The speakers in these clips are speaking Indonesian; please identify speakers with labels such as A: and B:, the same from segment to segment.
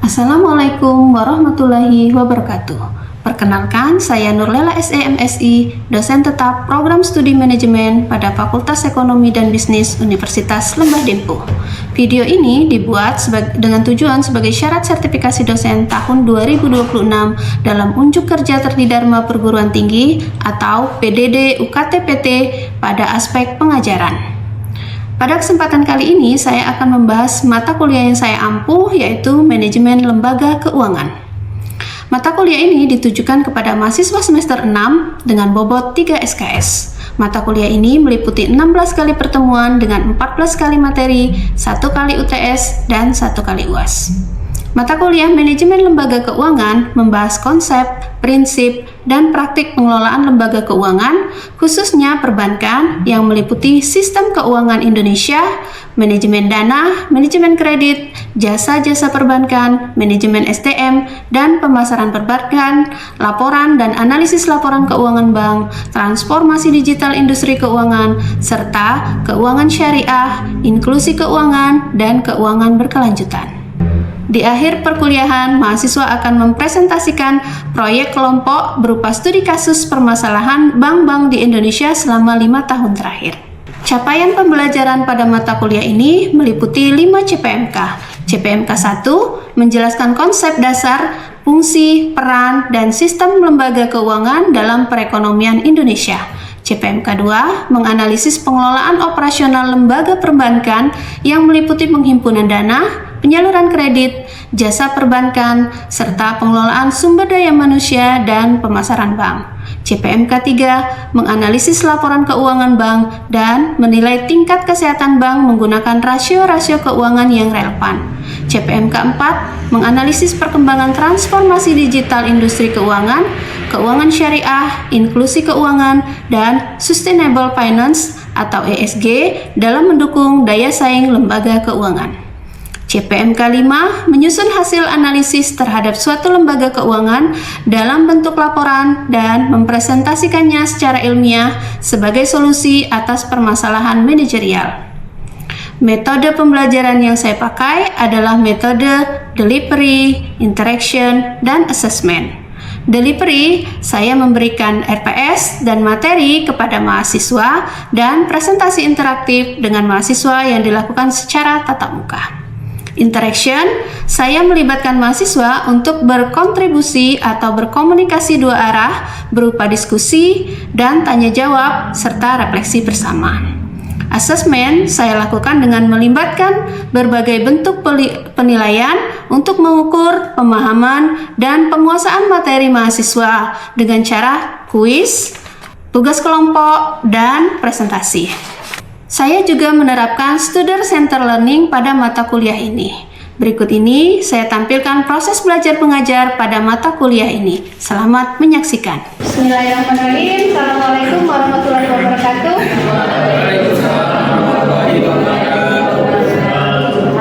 A: Assalamualaikum warahmatullahi wabarakatuh. Perkenalkan, saya Nurlela SE MSI, dosen tetap Program Studi Manajemen pada Fakultas Ekonomi dan Bisnis Universitas Lembah Dempo. Video ini dibuat dengan tujuan sebagai syarat sertifikasi dosen tahun 2026 dalam Unjuk Kerja Tridharma Perguruan Tinggi atau PDD UKT-PT pada aspek pengajaran. Pada kesempatan kali ini, saya akan membahas mata kuliah yang saya ampuh, yaitu Manajemen Lembaga Keuangan. Mata kuliah ini ditujukan kepada mahasiswa semester 6 dengan bobot 3 SKS. Mata kuliah ini meliputi 16 kali pertemuan dengan 14 kali materi, 1 kali UTS, dan 1 kali UAS. Mata kuliah Manajemen Lembaga Keuangan membahas konsep, prinsip, dan praktik pengelolaan lembaga keuangan, khususnya perbankan yang meliputi sistem keuangan Indonesia, manajemen dana, manajemen kredit, jasa-jasa perbankan, manajemen SDM, dan pemasaran perbankan, laporan dan analisis laporan keuangan bank, transformasi digital industri keuangan, serta keuangan syariah, inklusi keuangan, dan keuangan berkelanjutan. Di akhir perkuliahan, mahasiswa akan mempresentasikan proyek kelompok berupa studi kasus permasalahan bank-bank di Indonesia selama 5 tahun terakhir. Capaian pembelajaran pada mata kuliah ini meliputi 5 CPMK. CPMK 1 menjelaskan konsep dasar, fungsi, peran, dan sistem lembaga keuangan dalam perekonomian Indonesia. CPMK 2 menganalisis pengelolaan operasional lembaga perbankan yang meliputi penghimpunan dana, penyaluran kredit, jasa perbankan, serta pengelolaan sumber daya manusia dan pemasaran bank. CPMK 3 menganalisis laporan keuangan bank dan menilai tingkat kesehatan bank menggunakan rasio-rasio keuangan yang relevan. CPMK 4 menganalisis perkembangan transformasi digital industri keuangan, keuangan syariah, inklusi keuangan, dan sustainable finance atau ESG dalam mendukung daya saing lembaga keuangan. CPMK 5 menyusun hasil analisis terhadap suatu lembaga keuangan dalam bentuk laporan dan mempresentasikannya secara ilmiah sebagai solusi atas permasalahan manajerial. Metode pembelajaran yang saya pakai adalah metode delivery, interaction, dan assessment. Delivery, saya memberikan RPS dan materi kepada mahasiswa dan presentasi interaktif dengan mahasiswa yang dilakukan secara tatap muka. Interaction, saya melibatkan mahasiswa untuk berkontribusi atau berkomunikasi dua arah berupa diskusi dan tanya jawab serta refleksi bersama. Assessment, saya lakukan dengan melibatkan berbagai bentuk penilaian untuk mengukur pemahaman dan penguasaan materi mahasiswa dengan cara kuis, tugas kelompok, dan presentasi. Saya juga menerapkan student-centered learning pada mata kuliah ini. Berikut ini saya tampilkan proses belajar mengajar pada mata kuliah ini. Selamat menyaksikan. Bismillahirrahmanirrahim. Assalamualaikum warahmatullahi wabarakatuh.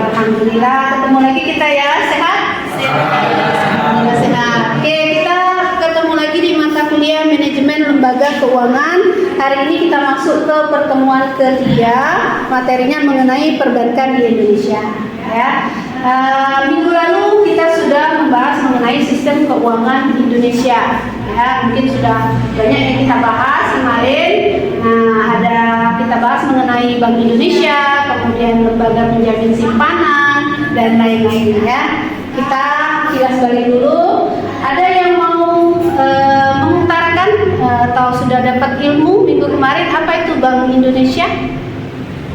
A: Alhamdulillah, ketemu lagi kita ya. Sehat? Alhamdulillah sehat. Oke, kita ketemu lagi di mata kuliah Manajemen Lembaga Keuangan. Hari ini kita masuk ke pertemuan ketiga, materinya mengenai perbankan di Indonesia. Ya. Minggu lalu kita sudah membahas mengenai sistem keuangan di Indonesia. Ya, mungkin sudah banyak yang kita bahas kemarin. Ada kita bahas mengenai Bank Indonesia, kemudian lembaga penjamin simpanan dan lain-lain. Ya. Kita kilas balik dulu. Ada yang mau mengutarakan atau sudah dapat ilmu minggu kemarin apa itu Bank Indonesia?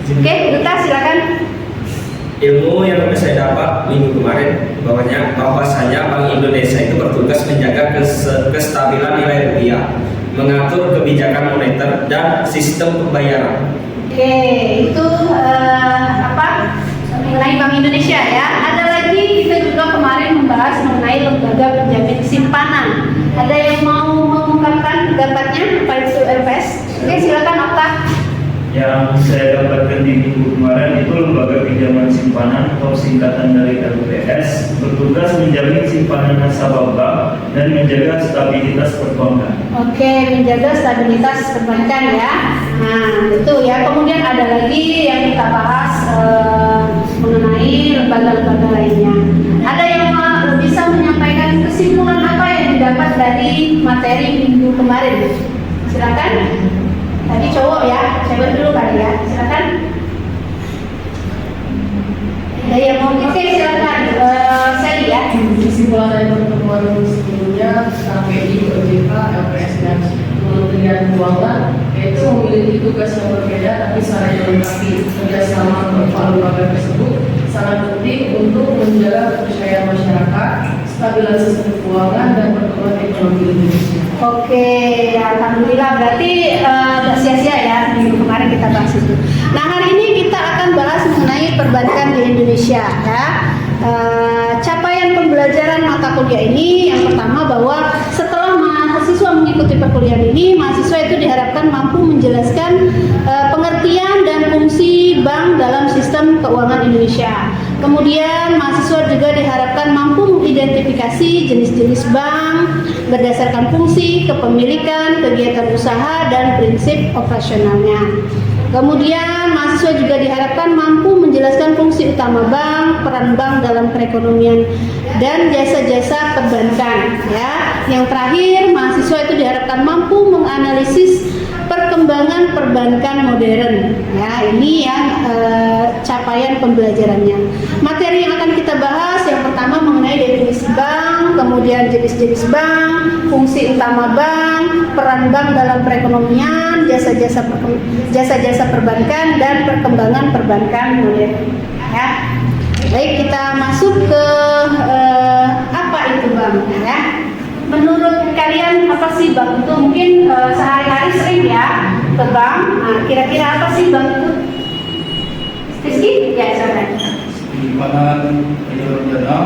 A: Oke, Duta silakan.
B: Ilmu yang saya dapat minggu kemarin bahwasanya Bank Indonesia itu bertugas menjaga kestabilan nilai rupiah, mengatur kebijakan moneter dan sistem pembayaran.
A: Oke, itu mengenai Bank Indonesia ya. Ada lagi kita juga kemarin membahas mengenai lembaga penjamin simpanan. Ada yang mau mengungkapkan pendapatnya apa itu LPS? Oke, silakan Okta.
C: Yang saya dapatkan di minggu kemarin itu lembaga pinjaman simpanan atau singkatan dari LPS bertugas menjamin simpanan nasabah bank dan menjaga stabilitas perbankan.
A: Oke, menjaga stabilitas perbankan ya. Nah, itu ya. Kemudian ada lagi yang kita bahas mengenai lembaga-lembaga lainnya. Ada yang dari materi minggu kemarin. Silakan. Tadi cowok ya, cewek dulu kali ya. Silakan. Ada yang mau? Oke, silakan. Sally ya.
D: Kesimpulan dari pertemuan sebelumnya KPI, OJK, LPS dan Kementerian Keuangan yaitu memiliki tugas yang berbeda tapi saling melengkapi. Kerjasama keempat lembaga tersebut sangat penting untuk menjaga kepercayaan masyarakat, stabilitas sistem keuangan dan pertumbuhan ekonomi Indonesia.
A: Oke, alhamdulillah berarti nggak sia-sia ya minggu kemarin kita bahas itu. Nah hari ini kita akan bahas mengenai perbankan di Indonesia ya. Capaian pembelajaran mata kuliah ini yang pertama bahwa setelah mahasiswa mengikuti perkuliahan ini, mahasiswa itu diharapkan mampu menjelaskan pengertian dan fungsi bank dalam sistem keuangan Indonesia. Kemudian mahasiswa juga diharapkan mampu mengidentifikasi jenis-jenis bank berdasarkan fungsi, kepemilikan, kegiatan usaha, dan prinsip operasionalnya. Kemudian mahasiswa juga diharapkan mampu menjelaskan fungsi utama bank, peran bank dalam perekonomian, dan jasa-jasa perbankan. Ya, yang terakhir mahasiswa itu diharapkan mampu menganalisis perkembangan perbankan modern. Ya, ini yang capaian pembelajarannya. Materi yang akan kita bahas yang pertama mengenai definisi bank, kemudian jenis-jenis bank, fungsi utama bank, peran bank dalam perekonomian, jasa-jasa perbankan, dan perkembangan perbankan modern. Ya. Baik, kita masuk ke apa itu bank ya. Menurut kalian apa sih bank itu? Mungkin sehari-hari sering ya ke bank. Nah, kira-kira apa sih bank itu? Rizky? Ya, silakan.
E: Penyimpanan penyaluran dana,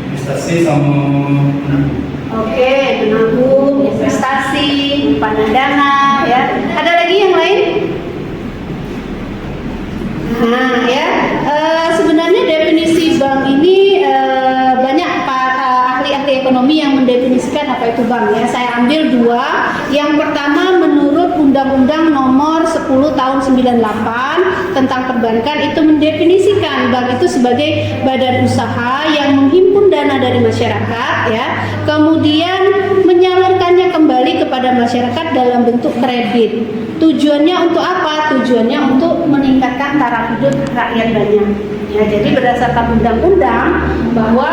E: investasi sama menabung.
A: Oke, menabung, investasi, penyimpanan dana, ya. Ada lagi yang lain? Nah, ya, sebenarnya definisi bank ini banyak ahli-ahli ekonomi yang mendefinisikan apa itu bank. Ya, saya ambil dua. Yang pertama menurut Undang-Undang Nomor 10 Tahun 98 tentang perbankan itu mendefinisikan bank itu sebagai badan usaha yang menghimpun dana dari masyarakat, ya, kemudian menyalurkannya kembali kepada masyarakat dalam bentuk kredit. Tujuannya untuk apa? Tujuannya untuk meningkatkan taraf hidup rakyat banyak. Ya, jadi berdasarkan undang-undang bahwa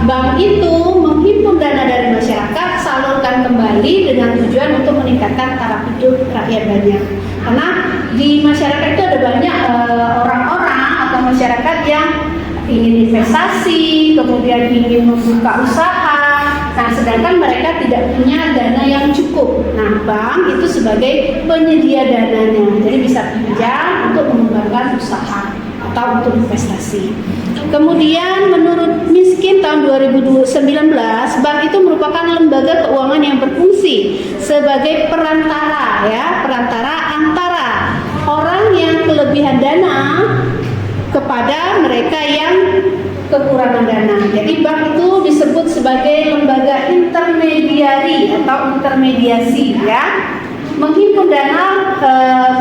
A: bank itu menghimpun dana dari masyarakat, salurkan kembali dengan tujuan untuk meningkatkan taraf hidup rakyat banyak. Karena di masyarakat itu ada banyak orang-orang atau masyarakat yang ingin investasi, kemudian ingin membuka usaha. Nah, sedangkan mereka tidak punya dana yang cukup. Nah, bank itu sebagai penyedia dananya, jadi bisa pinjam untuk mengembangkan usaha atau untuk investasi. Kemudian menurut Miskin tahun 2019, bank itu merupakan lembaga keuangan yang berfungsi sebagai perantara, ya, perantara antara orang yang kelebihan dana kepada mereka yang kekurangan dana. Jadi bank itu disebut sebagai lembaga intermediari atau intermediasi, ya, menghimpun dana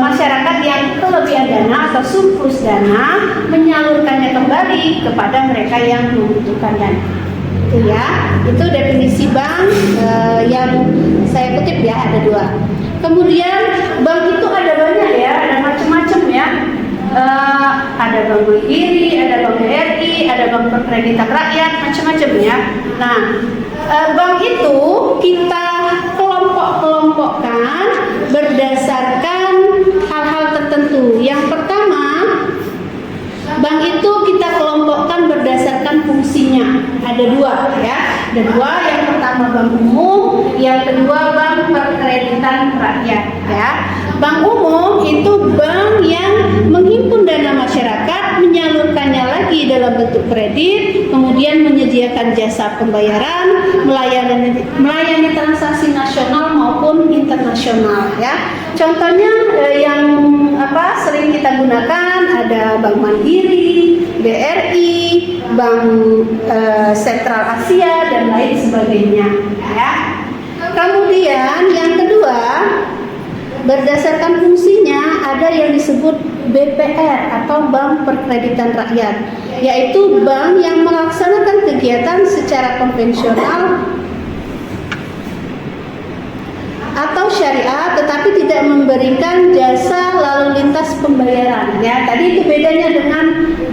A: masyarakat yang kelebihan dana atau surplus dana, menyalurkannya kembali kepada mereka yang membutuhkan dana. Itu ya, itu definisi bank yang saya kutip ya, ada dua. Kemudian bank itu ada banyak ya, ada macam-macam ya. Ada bank Mandiri, ada bank BRI, ada bank Perkreditan Rakyat, macam-macam ya. Nah, bank itu kita kelompok-kelompokkan berdasarkan hal-hal tertentu. Yang pertama, bank itu kita kelompokkan berdasarkan fungsinya. Ada dua ya. Ada dua. Yang pertama bank umum, yang kedua bank Perkreditan Rakyat ya. Bank umum itu bank yang menghimpun dana masyarakat, menyalurkannya lagi dalam bentuk kredit, kemudian menyediakan jasa pembayaran, melayani transaksi nasional maupun internasional ya. Contohnya yang sering kita gunakan ada Bank Mandiri, BRI, Bank Sentral Asia dan lain sebagainya ya. Kemudian yang kedua, berdasarkan fungsinya ada yang disebut BPR atau Bank Perkreditan Rakyat, yaitu bank yang melaksanakan kegiatan secara konvensional atau syariah tetapi tidak memberikan jasa lalu lintas pembayaran. Ya, tadi itu bedanya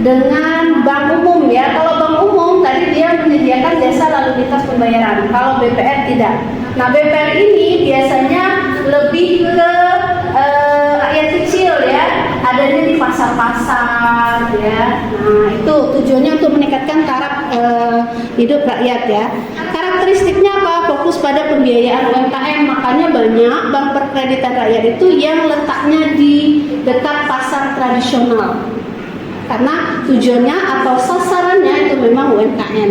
A: dengan bank umum ya. Kalau bank umum tadi dia menyediakan jasa lalu lintas pembayaran. Kalau BPR tidak. Nah, BPR ini biasanya lebih ke rakyat kecil ya, adanya di pasar-pasar ya. Nah, itu tujuannya untuk meningkatkan taraf hidup rakyat ya. Karakteristiknya apa? Fokus pada pembiayaan UMKM. Makanya banyak bank perkreditan rakyat itu yang letaknya di dekat pasar tradisional. Karena tujuannya atau sasarannya itu memang UMKM.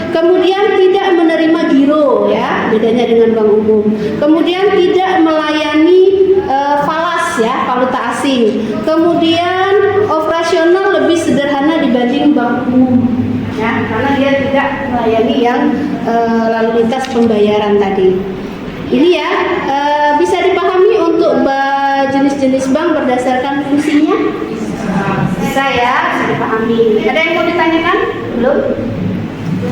A: Kemudian tidak menerima giro ya, bedanya dengan bank umum. Kemudian tidak melayani falas ya, valuta asing. Kemudian operasional lebih sederhana dibanding bank umum ya, karena dia tidak melayani yang lalu lintas pembayaran tadi. Ini ya bisa dipahami untuk jenis-jenis bank berdasarkan fungsinya. Bisa ya, bisa dipahami. Ada yang mau ditanyakan?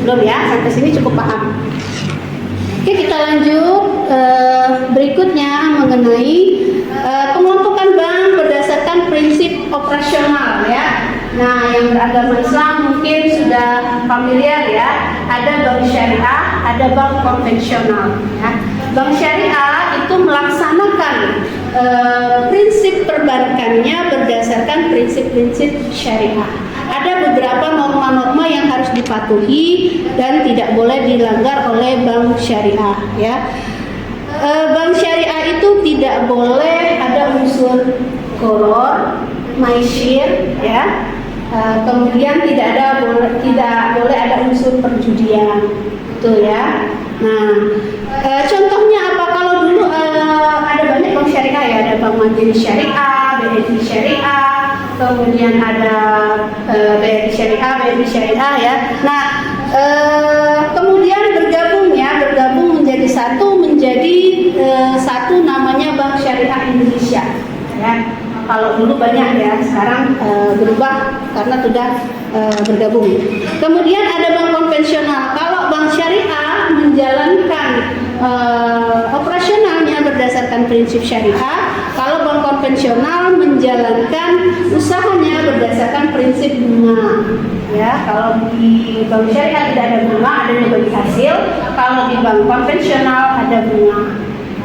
A: Belum ya, sampai sini cukup paham. Oke, kita lanjut berikutnya mengenai pengelompokan bank berdasarkan prinsip operasional ya. Nah, yang beragama Islam mungkin sudah familiar ya. Ada bank syariah, ada bank konvensional ya. Bank syariah itu melaksanakan prinsip perbankannya berdasarkan prinsip-prinsip syariah. Ada beberapa norma-norma yang harus dipatuhi dan tidak boleh dilanggar oleh bank syariah ya. Bank syariah itu tidak boleh ada unsur gharar, maisir ya. Kemudian tidak boleh ada unsur perjudian. Itu ya. Nah, contohnya apa? Kalau dulu ada banyak bank syariah ya, ada Bank Mandiri Syariah, BNI Syariah, kemudian ada BRI Syariah, BNI Syariah ya. Nah, kemudian bergabung menjadi satu namanya Bank Syariah Indonesia ya. Kalau dulu banyak ya, sekarang berubah karena sudah bergabung. Kemudian ada bank konvensional. Kalau bank syariah menjalankan operasionalnya berdasarkan prinsip syariah, kalau bank konvensional menjalankan usahanya berdasarkan prinsip bunga. Ya, kalau di bank syariah tidak ada bunga, adanya bagi hasil. Kalau di bank konvensional ada bunga.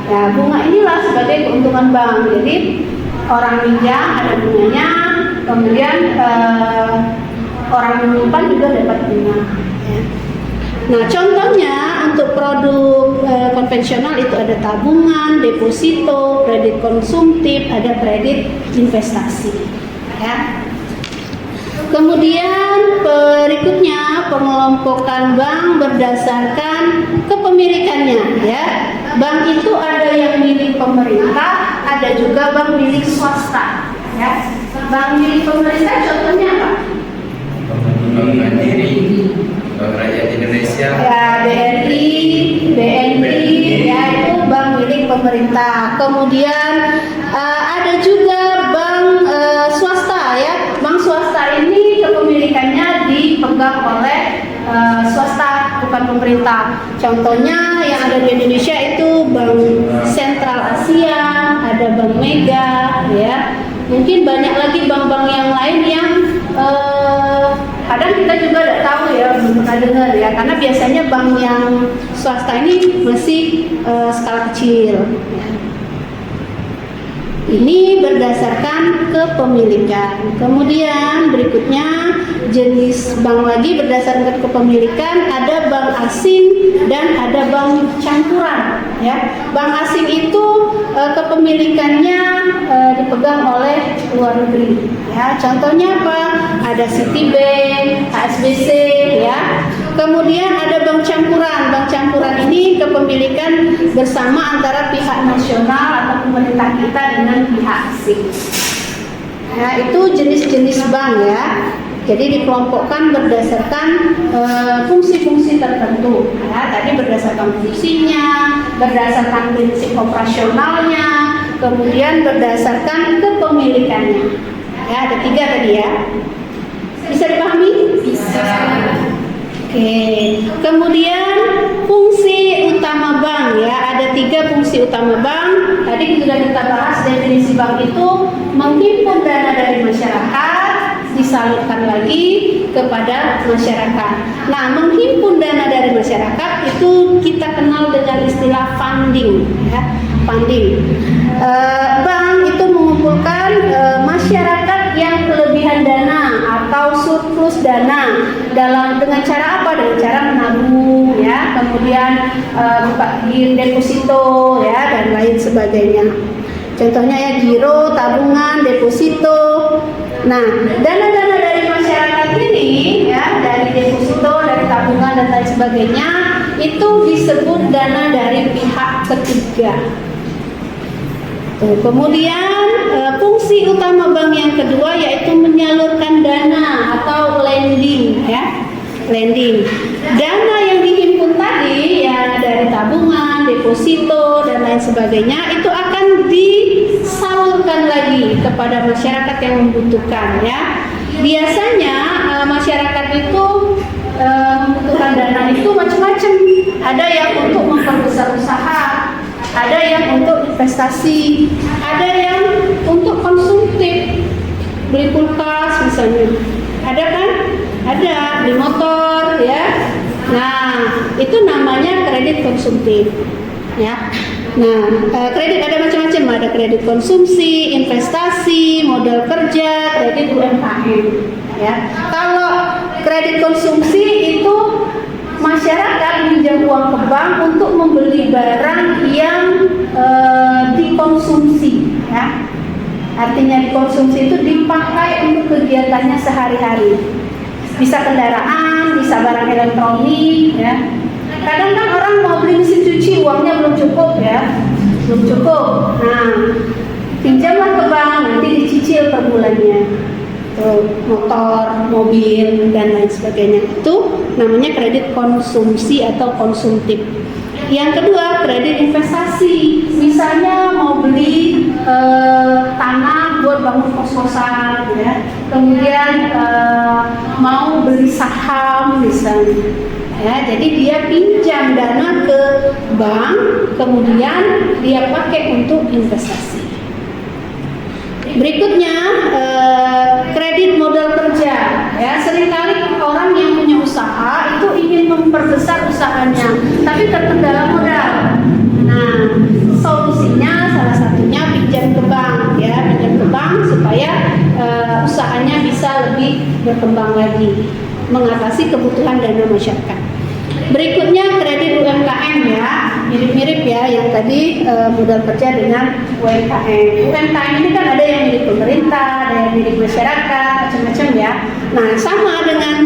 A: Ya, bunga inilah sebagai keuntungan bank. Jadi orang minjam ada bunganya, kemudian orang menyimpan juga dapat bunga. Ya. Nah, contohnya untuk produk konvensional itu ada tabungan, deposito, kredit konsumtif, ada kredit investasi. Ya. Kemudian berikutnya pengelompokan bank berdasarkan kepemilikannya. Ya. Bank itu ada yang milik pemerintah, ada juga bank milik swasta. Ya. Bank milik pemerintah contohnya apa?
F: Bank Mandiri, Bank Rakyat Indonesia.
A: Ya, BNI, ya itu bank milik pemerintah. Kemudian ada juga bank swasta ya. Bank swasta ini kepemilikannya dipegang oleh swasta, bukan pemerintah. Contohnya yang ada di Indonesia itu Bank Sentral Asia, ada Bank Mega, ya. Mungkin banyak lagi bank-bank yang lain yang kadang kita juga tidak tahu ya, belum pernah dengar ya. Karena biasanya bank yang swasta ini masih skala kecil. Ya. Ini berdasarkan kepemilikan. Kemudian berikutnya jenis bank lagi berdasarkan kepemilikan, ada bank asing dan ada bank campuran. Ya, bank asing itu kepemilikannya dipegang oleh luar negeri. Ya, contohnya apa? Ada Citibank, HSBC, ya. Kemudian ada bank campuran. Bank campuran ini kepemilikan bersama antara pihak nasional atau pemerintah kita dengan pihak asing. Ya, itu jenis-jenis bank ya. Jadi dikelompokkan berdasarkan fungsi-fungsi tertentu. Ya, tadi berdasarkan fungsinya, berdasarkan prinsip operasionalnya, kemudian berdasarkan kepemilikannya. Ya, ada 3 tadi ya. Bisa dipahami? Bisa. Oke. Kemudian fungsi utama bank ya, ada 3 fungsi utama. utama bank, tadi sudah kita bahas definisi bank itu menghimpun dana dari masyarakat, disalurkan lagi kepada masyarakat. Nah, menghimpun dana dari masyarakat itu kita kenal dengan istilah funding, ya, funding. Bank itu mengumpulkan masyarakat yang kelebihan dana atau surplus dana dengan cara apa? Dengan cara menabung, ya, kemudian buka deposito, ya, dan lain sebagainya. Contohnya ya giro, tabungan, deposito. Nah, dana-dana dari masyarakat ini, ya, dari deposito, dari tabungan dan lain sebagainya, itu disebut dana dari pihak ketiga. Kemudian fungsi utama bank yang kedua yaitu menyalurkan dana atau lending, ya, lending. Dana yang dihimpun tadi ya dari tabungan, deposito dan lain sebagainya itu akan disalurkan lagi kepada masyarakat yang membutuhkan, ya. Biasanya masyarakat itu membutuhkan dana itu macam-macam. Ada yang untuk memperbesar usaha, ada yang untuk investasi, ada yang untuk konsumtif, beli kulkas misalnya, ada kan? Ada beli motor, ya. Nah, itu namanya kredit konsumtif, ya. Nah, kredit ada macam-macam, ada kredit konsumsi, investasi, modal kerja, kredit UMKM, ya. Kalau kredit konsumsi itu masyarakat minjam uang ke bank untuk membeli barang yang dikonsumsi, ya. Artinya dikonsumsi itu dipakai untuk kegiatannya sehari-hari. Bisa kendaraan, bisa barang elektronik, ya. Kadang kan orang mau beli mesin cuci, uangnya belum cukup, ya. Belum cukup. Nah, pinjamlah ke bank, nanti dicicil per bulannya. Motor, mobil dan lain sebagainya, itu namanya kredit konsumsi atau konsumtif. Yang kedua, kredit investasi. Misalnya mau beli tanah buat bangun kos-kosan, ya. Kemudian mau beli saham misalnya, ya. Jadi dia pinjam dana ke bank, kemudian dia pakai untuk investasi. Berikutnya kredit modal kerja, ya. Seringkali orang yang punya usaha itu ingin memperbesar usahanya, tapi terkendala modal. Nah, solusinya salah satunya pinjam ke bank, ya, pinjam ke bank supaya usahanya bisa lebih berkembang lagi, mengatasi kebutuhan dana masyarakat. Berikutnya kredit UMKM, ya, mirip-mirip ya yang tadi modal kerja dengan UMKM. UMKM ini kan ada yang milik pemerintah, ada yang milik masyarakat, macam-macam, ya. Nah, sama dengan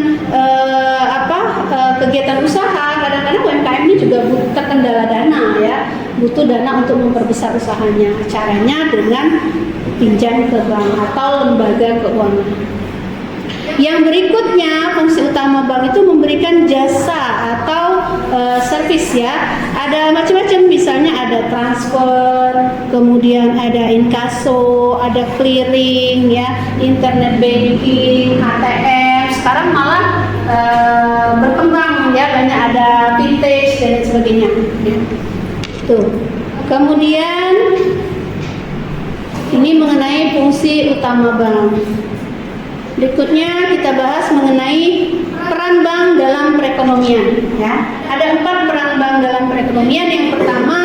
A: kegiatan usaha, kadang-kadang UMKM ini juga terkendala dana, ya, butuh dana untuk memperbesar usahanya. Caranya dengan pinjam ke bank atau lembaga keuangan. Yang berikutnya, fungsi utama bank itu memberikan jasa atau servis, ya. Ada macam-macam, misalnya ada transfer, kemudian ada inkaso, ada clearing, ya, internet banking, ATM. Sekarang malah berkembang, ya, banyak ada vintage dan lain sebagainya, ya. Tuh. Kemudian ini mengenai fungsi utama bank. Berikutnya kita bahas mengenai peran bank dalam perekonomian, ya. Ada 4 peran bank dalam perekonomian. Yang pertama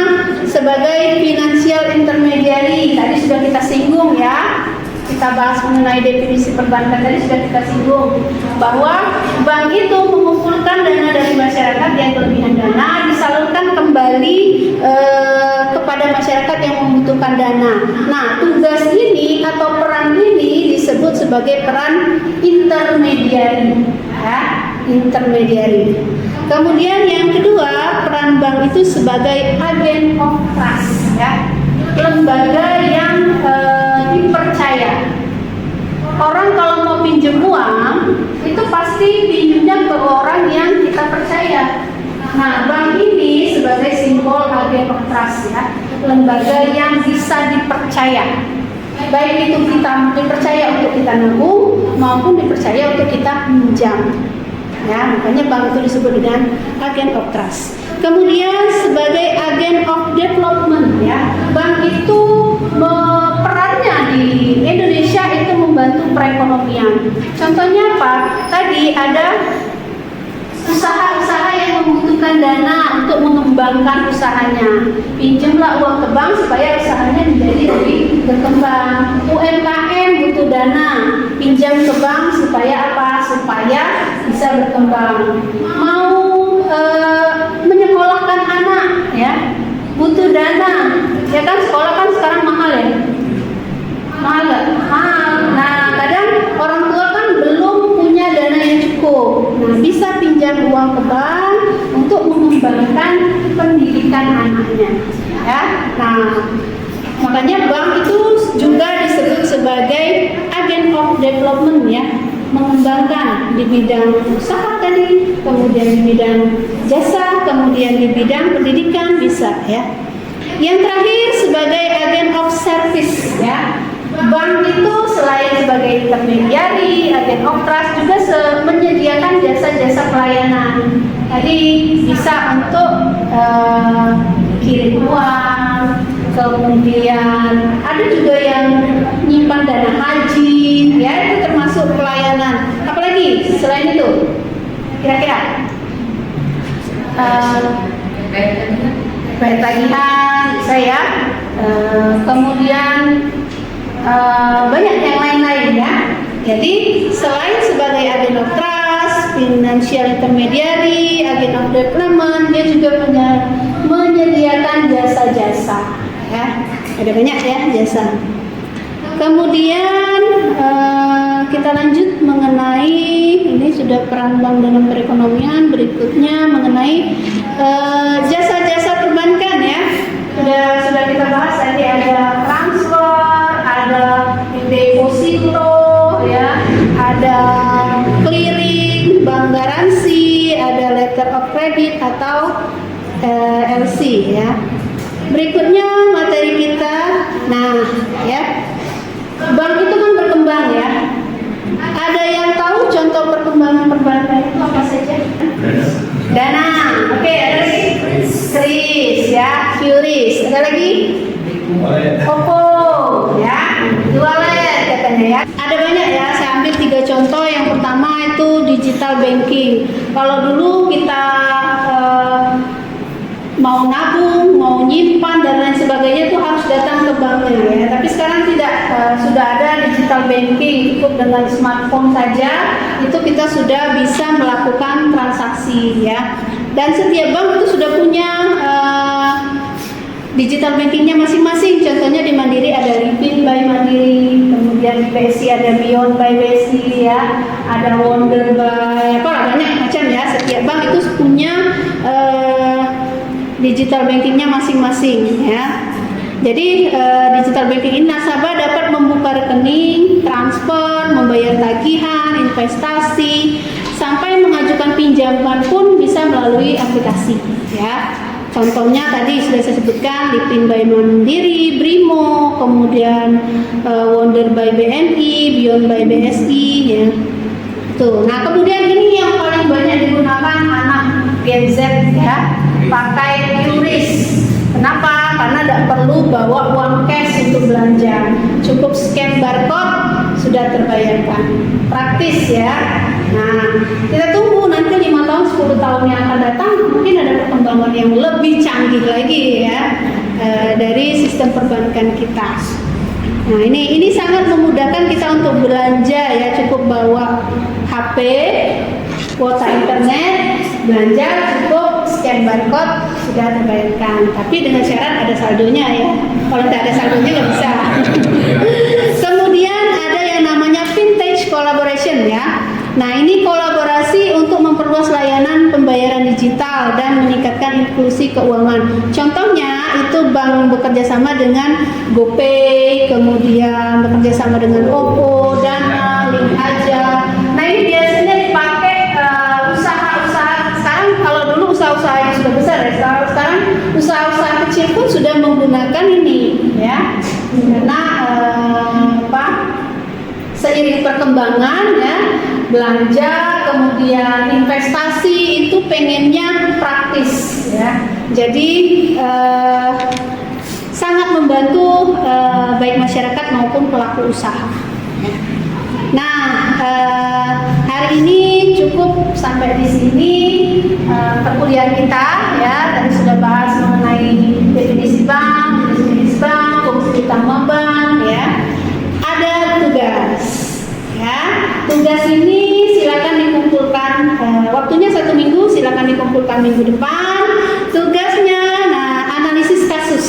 A: sebagai financial intermediary, tadi sudah kita singgung, ya. Kita bahas mengenai definisi perbankan tadi sudah kita singgung bahwa bank itu mengumpulkan dana dari masyarakat yang kelebihan dana, disalurkan kembali kepada masyarakat yang membutuhkan dana. Nah, tugas ini atau peran ini disebut sebagai peran intermediary, ya, intermediary. Kemudian yang kedua, peran bank itu sebagai agent of trust, ya, lembaga yang dipercaya. Orang kalau mau pinjam uang itu pasti pinjamnya ke orang yang kita percaya. Nah, bank ini sebagai simbol agent of trust, ya, lembaga yang bisa dipercaya. Baik itu kita dipercaya untuk kita nabung maupun dipercaya untuk kita pinjam, ya. Makanya bank itu disebut dengan agent of trust. Kemudian sebagai agen of development ya, bank itu perannya di Indonesia itu membantu perekonomian. Contohnya apa? Tadi ada usaha-usaha yang membutuhkan dana untuk mengembangkan usahanya. Pinjamlah uang ke bank supaya usahanya menjadi lebih berkembang. UMKM butuh dana, pinjam ke bank supaya apa? Supaya bisa berkembang. Mau menyekolahkan anak ya, butuh dana. Ya kan sekolah kan sekarang mahal ya. Mahal nggak? Mahal. Nah, kadang orang tua kan belum punya dana yang cukup. Nah, bisa pinjam uang ke bank untuk mengembangkan pendidikan anaknya. Ya. Nah, makanya bank itu juga disebut sebagai agen of development ya, mengembangkan di bidang usaha tadi, kemudian di bidang jasa, kemudian di bidang pendidikan bisa ya. Yang terakhir sebagai agen of service ya. Bank itu selain sebagai intermediari, agen of trust juga menyediakan jasa-jasa pelayanan. Tadi bisa untuk kirim uang, kemudian ada juga yang nyimpan dana haji, ya itu termasuk pelayanan. Apalagi selain itu, kira-kira bayar tagihan, bisa ya. Kemudian banyak yang lain-lain ya. Jadi selain sebagai agen of trust, financial intermediary, agen of development, dia juga menyediakan jasa-jasa ya. Ada banyak ya jasa. Kemudian kita lanjut mengenai ini sudah peran bank dalam perekonomian. Berikutnya mengenai jasa-jasa perbankan ya. Sudah kita bahas tadi, ada transfer, ada deposito ya, ada clearing, bank garansi, ada letter of credit atau LC ya. Berikutnya materi kita, nah ya, bank itu kan berkembang ya. Ada yang tahu contoh perkembangan perbankan itu apa saja? Dana, oke, ada lagi? Kris ya, QRIS, ada lagi? Oppo ya, wallet katanya ya. Ada banyak ya, saya ambil 3 contoh. Yang pertama itu digital banking. Kalau dulu kita mau nabung, mau nyimpan dan lain sebagainya itu harus datang ke banknya ya. Tapi sekarang tidak, sudah ada digital banking, cukup dengan smartphone saja itu kita sudah bisa melakukan transaksi ya. Dan setiap bank itu sudah punya digital bankingnya masing-masing. Contohnya di Mandiri ada Livin by Mandiri, kemudian di BSI ada Beyond by BSI ya, ada Wonder by banyak macam ya. Setiap bank itu punya digital bankingnya masing-masing ya. Jadi digital banking ini nasabah dapat membuka rekening, transfer, membayar tagihan, investasi, sampai mengajukan pinjaman pun bisa melalui aplikasi ya. Contohnya tadi sudah saya sebutkan, Livin by Mandiri, Brimo, kemudian Wonder by BNI, Beyond by BSI ya. Tuh. Nah, kemudian ini yang paling banyak digunakan anak Gen Z ya, pakai QRIS. Kenapa? Karena tidak perlu bawa uang cash untuk belanja, cukup scan barcode sudah terbayarkan. Praktis ya. Nah, kita tunggu nanti 5 tahun, 10 tahun yang akan datang, mungkin ada perkembangan yang lebih canggih lagi ya dari sistem perbankan kita. Nah, ini sangat memudahkan kita untuk belanja ya, cukup bawa HP, kuota internet, belanja cukup scan barcode sudah terbayarkan. Tapi dengan syarat ada saldonya ya. Kalau tidak ada saldonya nggak bisa. Kemudian ada yang namanya vintage collaboration ya. Nah, ini kolaborasi untuk memperluas layanan pembayaran digital dan meningkatkan inklusi keuangan. Contohnya itu bank bekerja sama dengan GoPay, kemudian bekerja sama dengan Oppo, Dana, Link Aja. Nah, ini biasanya dipakai usaha-usaha. Sekarang kalau dulu usaha-usaha yang sudah besar ya, sekarang usaha-usaha kecil pun sudah menggunakan ini ya. Karena seiring perkembangan ya belanja kemudian investasi itu pengennya praktis ya. Jadi sangat membantu baik masyarakat maupun pelaku usaha. Nah, hari ini cukup sampai di sini perkuliahan kita ya. Tadi sudah bahas mengenai definisi bank, jenis bank, fungsi utama bank ya. Ada tugas ya. Tugas ini silakan dikumpulkan waktunya 1 minggu, silakan dikumpulkan minggu depan. Tugasnya analisis kasus.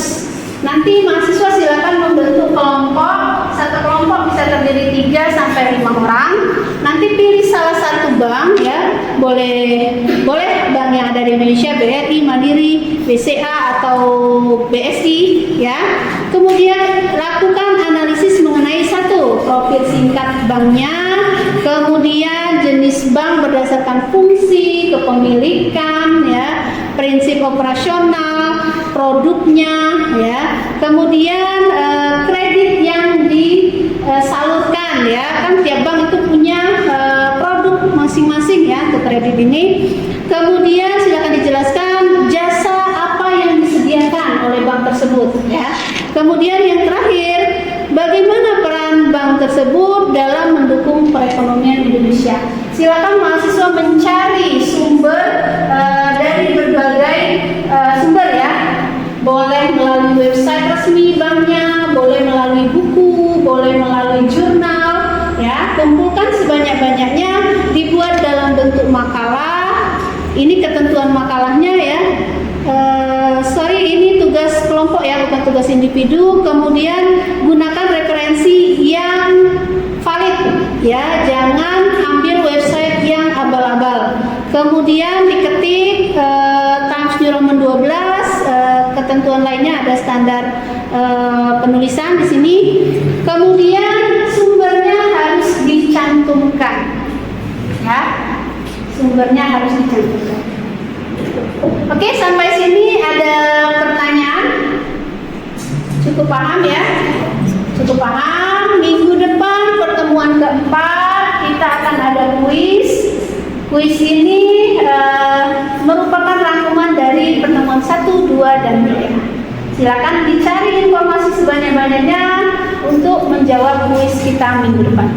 A: Nanti mahasiswa silakan membentuk kelompok. Satu kelompok bisa terdiri 3 sampai 5 orang. Nanti pilih salah satu bank ya. Boleh bank yang ada di Indonesia, BRI, Mandiri, BCA atau BSI ya. Kemudian lakukan analisis mengenai satu profil singkat banknya, kemudian jenis bank berdasarkan fungsi, kepemilikan ya, prinsip operasional, produknya ya, kemudian kredit yang disalurkan ya, kan tiap bank itu punya produk masing-masing ya untuk kredit ini. Kemudian silakan dijelaskan jasa apa yang disediakan oleh bank tersebut ya. Kemudian yang terakhir, bagaimana peran bank tersebut dalam mendukung perekonomian Indonesia. Silakan mahasiswa mencari sumber dari berbagai sumber ya. Boleh melalui website resmi banknya, boleh melalui buku, boleh melalui jurnal ya. Kumpulkan sebanyak-banyaknya, dibuat dalam bentuk makalah. Ini ketentuan makalahnya ya. Ini tugas kelompok ya, bukan tugas individu. Kemudian gunakan referensi yang valid ya, jangan ambil website yang abal-abal. Kemudian diketik Times New Roman 12, ketentuan lainnya ada standar penulisan di sini. Kemudian sumbernya harus dicantumkan ya, sumbernya harus dicantumkan. Oke, sampai sini ada pertanyaan? Cukup paham ya? Cukup paham. Minggu depan pertemuan keempat kita akan ada kuis. Kuis ini merupakan rangkuman dari pertemuan 1, 2, dan 3. Silakan dicari informasi sebanyak-banyaknya untuk menjawab kuis kita minggu depan.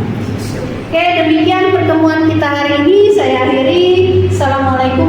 A: Oke, demikian pertemuan kita hari ini. Saya akhiri. Assalamualaikum